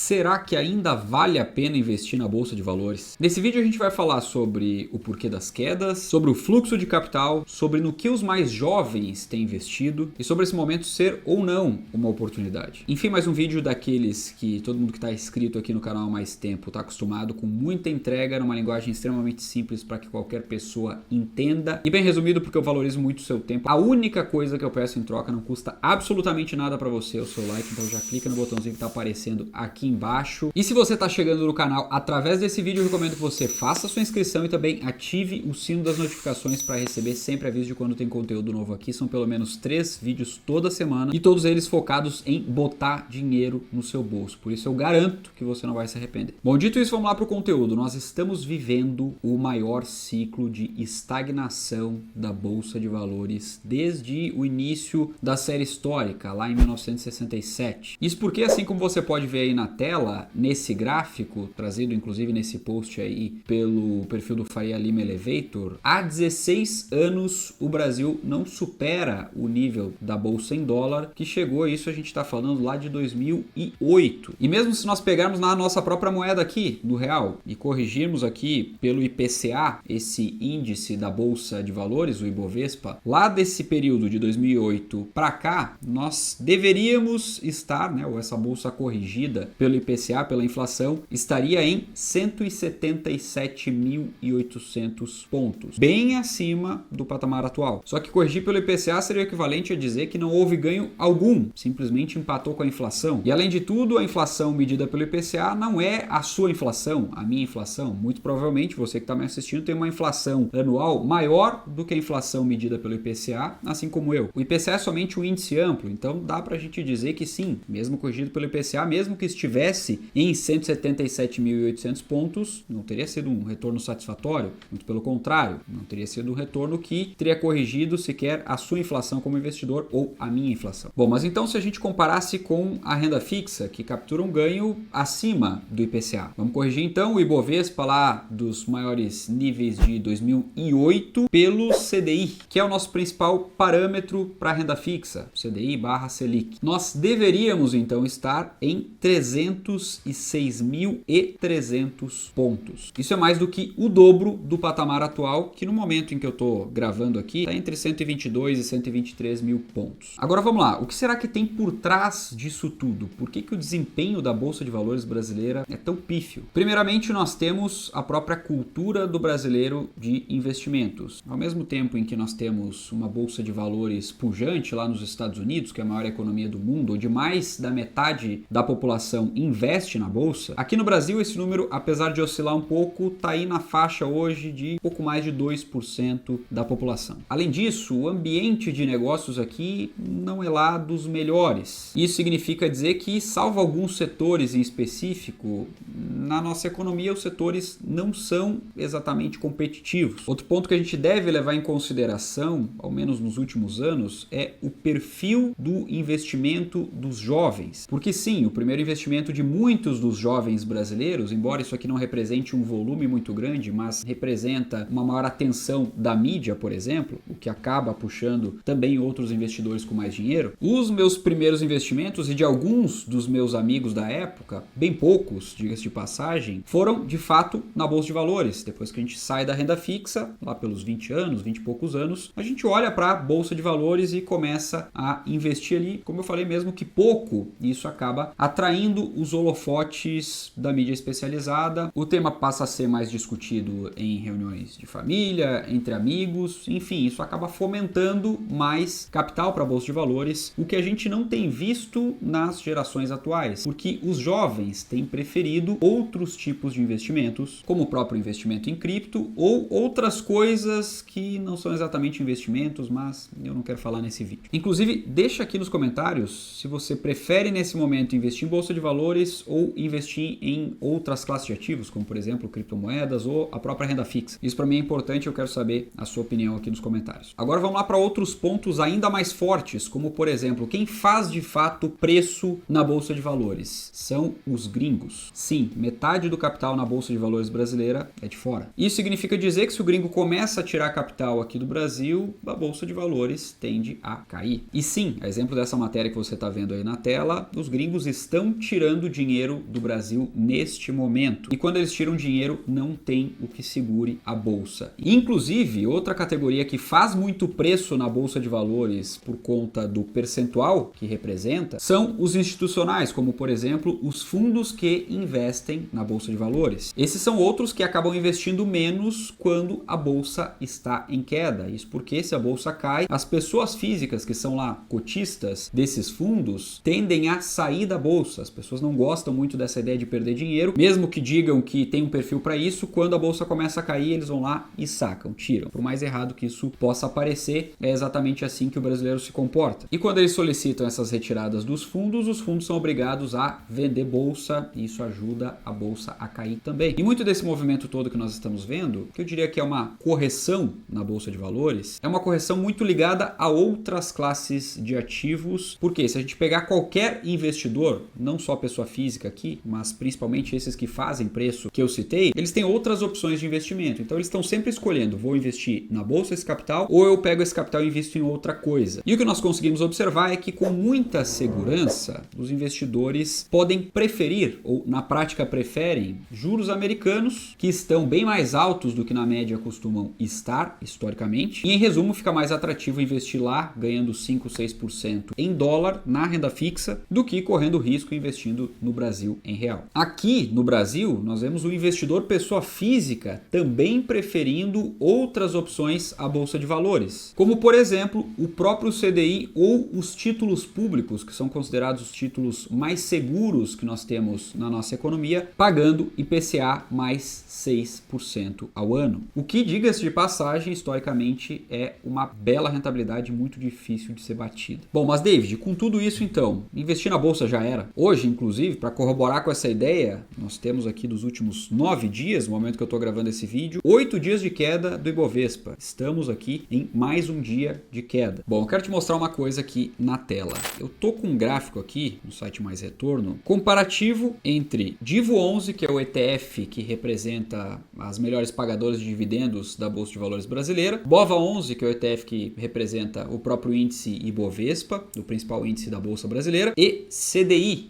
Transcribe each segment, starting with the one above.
Será que ainda vale a pena investir na Bolsa de Valores? Nesse vídeo a gente vai falar sobre o porquê das quedas, sobre o fluxo de capital, sobre no que os mais jovens têm investido e sobre esse momento ser ou não uma oportunidade. Enfim, mais um vídeo daqueles que todo mundo que está inscrito aqui no canal há mais tempo está acostumado, com muita entrega, numa linguagem extremamente simples para que qualquer pessoa entenda. E bem resumido, porque eu valorizo muito o seu tempo. A única coisa que eu peço em troca não custa absolutamente nada para você, é o seu like, então já clica no botãozinho que está aparecendo aqui embaixo. E se você está chegando no canal através desse vídeo, eu recomendo que você faça a sua inscrição e também ative o sino das notificações para receber sempre aviso de quando tem conteúdo novo aqui. São pelo menos 3 vídeos toda semana e todos eles focados em botar dinheiro no seu bolso. Por isso eu garanto que você não vai se arrepender. Bom, dito isso, vamos lá para o conteúdo. Nós estamos vivendo o maior ciclo de estagnação da Bolsa de Valores desde o início da série histórica, lá em 1967. Isso porque, assim como você pode ver aí na tela, nesse gráfico, trazido inclusive nesse post aí pelo perfil do Faria Lima Elevator, há 16 anos o Brasil não supera o nível da Bolsa em dólar, que chegou a isso, a gente está falando lá de 2008. E mesmo se nós pegarmos na nossa própria moeda aqui, do real, e corrigirmos aqui pelo IPCA, esse índice da Bolsa de Valores, o Ibovespa, lá desse período de 2008 para cá, nós deveríamos estar, né, ou essa bolsa corrigida pelo IPCA, pela inflação, estaria em 177.800 pontos, bem acima do patamar atual. Só que corrigir pelo IPCA seria o equivalente a dizer que não houve ganho algum, simplesmente empatou com a inflação. E além de tudo, a inflação medida pelo IPCA não é a sua inflação, a minha inflação. Muito provavelmente você que está me assistindo tem uma inflação anual maior do que a inflação medida pelo IPCA, assim como eu. O IPCA é somente um índice amplo, então dá pra gente dizer que sim, mesmo corrigido pelo IPCA, mesmo que estivesse em 177.800 pontos, não teria sido um retorno satisfatório, muito pelo contrário, não teria sido um retorno que teria corrigido sequer a sua inflação como investidor ou a minha inflação. Bom, mas então se a gente comparasse com a renda fixa, que captura um ganho acima do IPCA, vamos corrigir então o Ibovespa lá dos maiores níveis de 2008 pelo CDI, que é o nosso principal parâmetro para a renda fixa, CDI/Selic. Nós deveríamos então estar em 306.300 pontos. Isso é mais do que o dobro do patamar atual, que no momento em que eu estou gravando aqui está entre 122 e 123 mil pontos. Agora vamos lá, o que será que tem por trás disso tudo? Por que o desempenho da Bolsa de Valores brasileira é tão pífio? Primeiramente, nós temos a própria cultura do brasileiro de investimentos. Ao mesmo tempo em que nós temos uma Bolsa de Valores pujante lá nos Estados Unidos, que é a maior economia do mundo, onde mais da metade da população investe na Bolsa, aqui no Brasil esse número, apesar de oscilar um pouco, está aí na faixa hoje de pouco mais de 2% da população. Além disso, o ambiente de negócios aqui não é lá dos melhores. Isso significa dizer que, salvo alguns setores em específico, na nossa economia os setores não são exatamente competitivos. Outro ponto que a gente deve levar em consideração, ao menos nos últimos anos, é o perfil do investimento dos jovens. Porque sim, o primeiro investimento de muitos dos jovens brasileiros, embora isso aqui não represente um volume muito grande, mas representa uma maior atenção da mídia, por exemplo, o que acaba puxando também outros investidores com mais dinheiro. Os meus primeiros investimentos e de alguns dos meus amigos da época, bem poucos, diga-se de passagem, foram de fato na Bolsa de Valores. Depois que a gente sai da renda fixa, lá pelos 20 anos, 20 e poucos anos, a gente olha para a Bolsa de Valores e começa a investir ali, como eu falei mesmo que pouco, e isso acaba atraindo os holofotes da mídia especializada. O tema passa a ser mais discutido em reuniões de família, entre amigos, enfim, isso acaba fomentando mais capital para a Bolsa de Valores, o que a gente não tem visto nas gerações atuais, porque os jovens têm preferido outros tipos de investimentos, como o próprio investimento em cripto ou outras coisas que não são exatamente investimentos, mas eu não quero falar nesse vídeo. Inclusive, deixa aqui nos comentários se você prefere nesse momento investir em Bolsa de Valores ou investir em outras classes de ativos, como por exemplo criptomoedas ou a própria renda fixa. Isso para mim é importante, eu quero saber a sua opinião aqui nos comentários. Agora vamos lá para outros pontos ainda mais fortes, como por exemplo, quem faz de fato preço na Bolsa de Valores? São os gringos. Sim, metade do capital na Bolsa de Valores brasileira é de fora. Isso significa dizer que se o gringo começa a tirar capital aqui do Brasil, a Bolsa de Valores tende a cair. E sim, a exemplo dessa matéria que você está vendo aí na tela, os gringos estão tirando tirando dinheiro do Brasil neste momento. E quando eles tiram dinheiro, não tem o que segure a bolsa. Inclusive, outra categoria que faz muito preço na bolsa de valores por conta do percentual que representa são os institucionais, como por exemplo, os fundos que investem na bolsa de valores. Esses são outros que acabam investindo menos quando a bolsa está em queda. Isso porque se a bolsa cai, as pessoas físicas que são lá cotistas desses fundos tendem a sair da bolsa. As pessoas não gostam muito dessa ideia de perder dinheiro, mesmo que digam que tem um perfil para isso, quando a bolsa começa a cair, eles vão lá e sacam, tiram. Por mais errado que isso possa parecer, é exatamente assim que o brasileiro se comporta. E quando eles solicitam essas retiradas dos fundos, os fundos são obrigados a vender bolsa e isso ajuda a bolsa a cair também. E muito desse movimento todo que nós estamos vendo, que eu diria que é uma correção na bolsa de valores, é uma correção muito ligada a outras classes de ativos, porque se a gente pegar qualquer investidor, não só pessoa física aqui, mas principalmente esses que fazem preço que eu citei, eles têm outras opções de investimento. Então eles estão sempre escolhendo, vou investir na bolsa esse capital ou eu pego esse capital e invisto em outra coisa. E o que nós conseguimos observar é que com muita segurança, os investidores podem preferir, ou na prática preferem, juros americanos que estão bem mais altos do que na média costumam estar historicamente. E em resumo, fica mais atrativo investir lá, ganhando 5, 6% em dólar na renda fixa, do que correndo risco investindo no Brasil em real. Aqui no Brasil, nós vemos o investidor pessoa física também preferindo outras opções à bolsa de valores, como por exemplo o próprio CDI ou os títulos públicos, que são considerados os títulos mais seguros que nós temos na nossa economia, pagando IPCA mais 6% ao ano. O que, diga-se de passagem, historicamente é uma bela rentabilidade muito difícil de ser batida. Bom, mas David, com tudo isso então, investir na bolsa já era? Hoje, inclusive, para corroborar com essa ideia, nós temos aqui dos últimos 9 dias, no momento que eu estou gravando esse vídeo, 8 dias de queda do Ibovespa. Estamos aqui em mais um dia de queda. Bom, eu quero te mostrar uma coisa aqui na tela. Eu tô com um gráfico aqui no site Mais Retorno, comparativo entre Divo 11, que é o ETF que representa as melhores pagadoras de dividendos da Bolsa de Valores brasileira, Bova 11, que é o ETF que representa o próprio índice Ibovespa, do principal índice da Bolsa brasileira, e CDI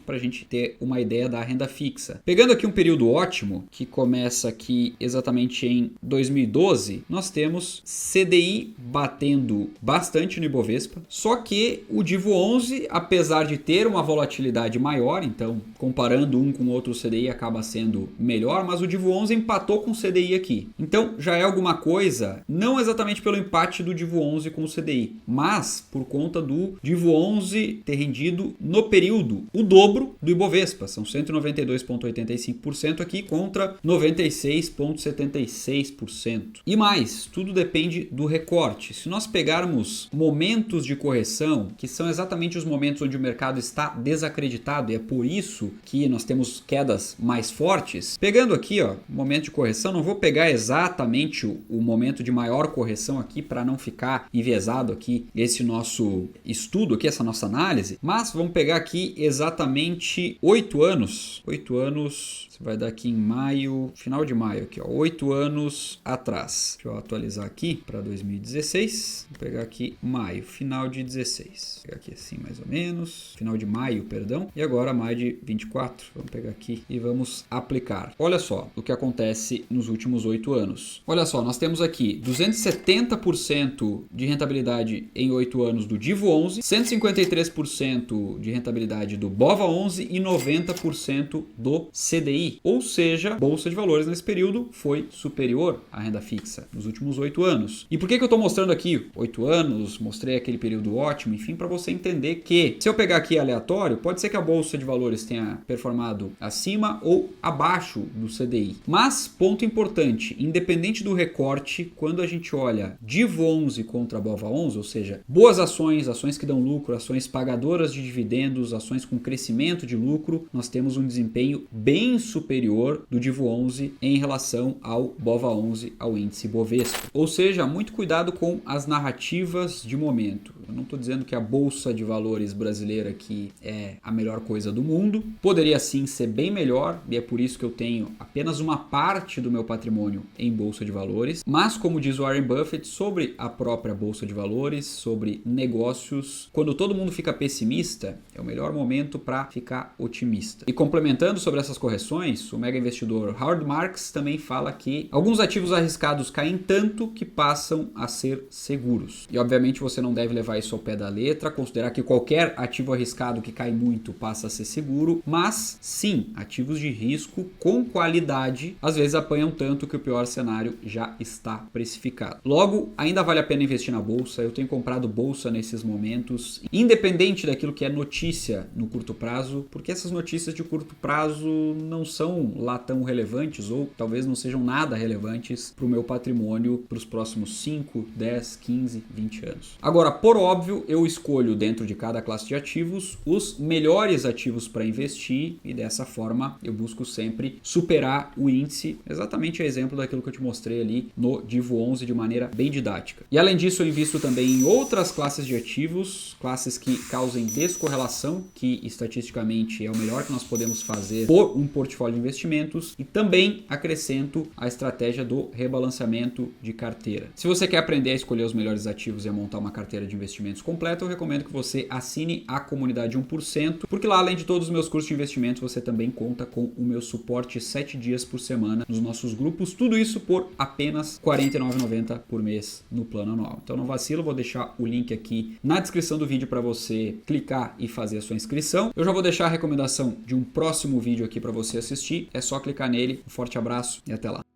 para a gente ter uma ideia da renda fixa. Pegando aqui um período ótimo, que começa aqui exatamente em 2012, nós temos CDI batendo bastante no Ibovespa, só que o Divo 11, apesar de ter uma volatilidade maior, então comparando um com o outro, o CDI acaba sendo melhor, mas o Divo 11 empatou com o CDI aqui. Então já é alguma coisa, não exatamente pelo empate do Divo 11 com o CDI, mas por conta do Divo 11 ter rendido no período o dobro do Ibovespa, são 192,85% aqui contra 96,76%. E mais, tudo depende do recorte. Se nós pegarmos momentos de correção, que são exatamente os momentos onde o mercado está desacreditado, e é por isso que nós temos quedas mais fortes, pegando aqui, ó, momento de correção, não vou pegar exatamente o momento de maior correção aqui para não ficar enviesado aqui esse nosso estudo aqui, essa nossa análise, mas vamos pegar aqui exatamente 8 anos. 8 anos, você vai dar aqui em maio, final de maio aqui, ó, 8 anos atrás. Deixa eu atualizar aqui para 2016. Vou pegar aqui maio, final de 16. Vou pegar aqui assim mais ou menos, final de maio, perdão. E agora maio de 24. Vamos pegar aqui e vamos aplicar. Olha só o que acontece nos últimos 8 anos. Olha só, nós temos aqui 270% de rentabilidade em 8 anos do Divo 11, 153% de rentabilidade do Bova 11 e 90% do CDI. Ou seja, a Bolsa de Valores nesse período foi superior à renda fixa nos últimos 8 anos. E por que eu estou mostrando aqui 8 anos, mostrei aquele período ótimo, enfim, para você entender que se eu pegar aqui aleatório, pode ser que a Bolsa de Valores tenha performado acima ou abaixo do CDI. Mas, ponto importante, independente do recorte, quando a gente olha Divo 11 contra Bova 11, ou seja, boas ações, ações que dão lucro, ações pagadoras de dividendos, ações com crescimento de lucro, nós temos um desempenho bem superior do Divo 11 em relação ao Bova 11, ao índice Bovespa. Ou seja, muito cuidado com as narrativas de momento. Eu não estou dizendo que a Bolsa de Valores brasileira aqui é a melhor coisa do mundo. Poderia sim ser bem melhor, e é por isso que eu tenho apenas uma parte do meu patrimônio em Bolsa de Valores. Mas, como diz o Warren Buffett, sobre a própria Bolsa de Valores, sobre negócios, quando todo mundo fica pessimista, é o melhor momento para ficar otimista. E complementando sobre essas correções, o mega investidor Howard Marks também fala que alguns ativos arriscados caem tanto que passam a ser seguros. E obviamente você não deve levar isso ao pé da letra, considerar que qualquer ativo arriscado que cai muito passa a ser seguro, mas sim, ativos de risco com qualidade às vezes apanham tanto que o pior cenário já está precificado. Logo, ainda vale a pena investir na bolsa. Eu tenho comprado bolsa nesses momentos, independente daquilo que é notícia no curto prazo, porque essas notícias de curto prazo não são lá tão relevantes ou talvez não sejam nada relevantes para o meu patrimônio para os próximos 5, 10, 15, 20 anos. Agora, por óbvio, eu escolho dentro de cada classe de ativos os melhores ativos para investir e dessa forma eu busco sempre superar o índice, exatamente a exemplo daquilo que eu te mostrei ali no Divo 11 de maneira bem didática. E além disso, eu invisto também em outras classes de ativos, classes que causem descorrelação, que estatisticamente é o melhor que nós podemos fazer por um portfólio de investimentos, e também acrescento a estratégia do rebalanceamento de carteira. Se você quer aprender a escolher os melhores ativos e a montar uma carteira de investimentos completa, eu recomendo que você assine a comunidade 1%, porque lá, além de todos os meus cursos de investimentos, você também conta com o meu suporte 7 dias por semana nos nossos grupos, tudo isso por apenas R$ 49,90 por mês no plano anual. Então não vacila, vou deixar o link aqui na descrição do vídeo para você clicar e fazer a sua inscrição. Eu já vou deixar a recomendação de um próximo vídeo aqui para você assistir, é só clicar nele. Um forte abraço e até lá.